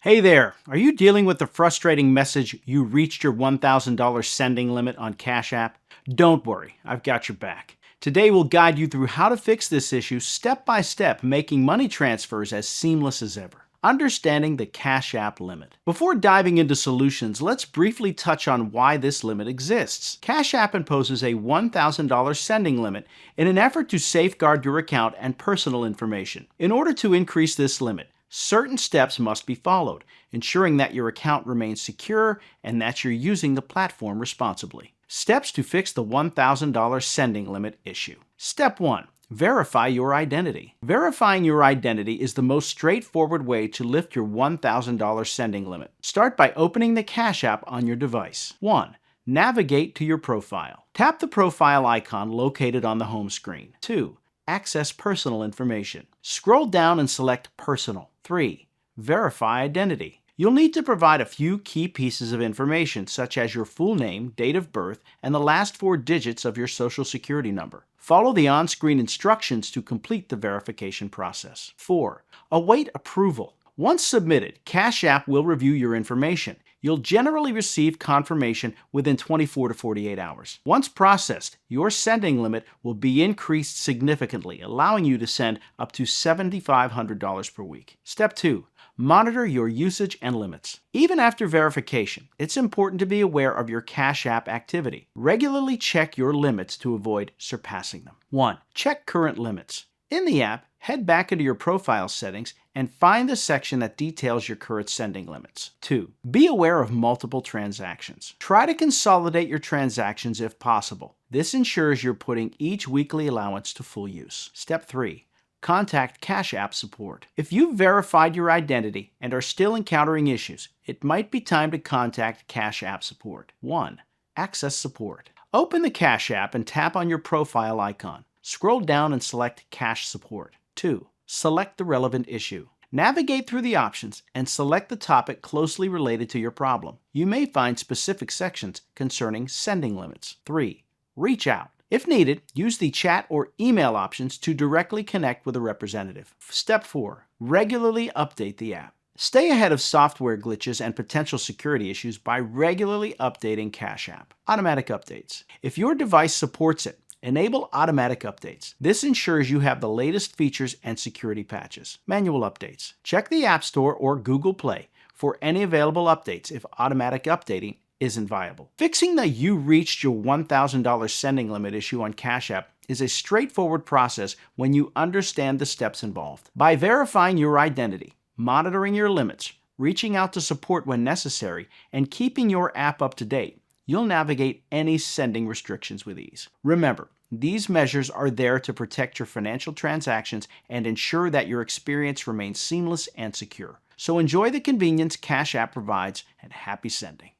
Hey there, are you dealing with the frustrating message you reached your $1,000 sending limit on Cash App? Don't worry, I've got your back. Today we'll guide you through how to fix this issue step by step, making money transfers as seamless as ever. Understanding the Cash App limit. Before diving into solutions, let's briefly touch on why this limit exists. Cash App imposes a $1,000 sending limit in an effort to safeguard your account and personal information. In order to increase this limit, certain steps must be followed, ensuring that your account remains secure and that you're using the platform responsibly. Steps to fix the $1,000 sending limit issue. Step 1. Verify your identity. Verifying your identity is the most straightforward way to lift your $1,000 sending limit. Start by opening the Cash App on your device. 1. Navigate to your profile. Tap the profile icon located on the home screen. 2. Access personal information. Scroll down and select Personal. 3. Verify identity. You'll need to provide a few key pieces of information such as your full name, date of birth, and the last 4 digits of your social security number. Follow the on-screen instructions to complete the verification process. 4. Await approval. Once submitted, Cash App will review your information. You'll generally receive confirmation within 24 to 48 hours. Once processed, your sending limit will be increased significantly, allowing you to send up to $7,500 per week. Step 2. Monitor your usage and limits. Even after verification, it's important to be aware of your Cash App activity. Regularly check your limits to avoid surpassing them. 1. Check current limits. In the app, head back into your profile settings and find the section that details your current sending limits. 2. Be aware of multiple transactions. Try to consolidate your transactions if possible. This ensures you're putting each weekly allowance to full use. Step 3. Contact Cash App support. If you've verified your identity and are still encountering issues, it might be time to contact Cash App support. 1. Access support. Open the Cash App and tap on your profile icon. Scroll down and select Cash Support. 2. Select the relevant issue. Navigate through the options and select the topic closely related to your problem. You may find specific sections concerning sending limits. 3. Reach out. If needed, use the chat or email options to directly connect with a representative. Step 4. Regularly update the app. Stay ahead of software glitches and potential security issues by regularly updating Cash App. Automatic updates. If your device supports it, enable automatic updates. This ensures you have the latest features and security patches. Manual updates. Check the App Store or Google Play for any available updates if automatic updating isn't viable. Fixing the you reached your $1,000 sending limit issue on Cash App is a straightforward process when you understand the steps involved. By verifying your identity, monitoring your limits, reaching out to support when necessary, and keeping your app up to date, you'll navigate any sending restrictions with ease. Remember, these measures are there to protect your financial transactions and ensure that your experience remains seamless and secure. So enjoy the convenience Cash App provides and happy sending.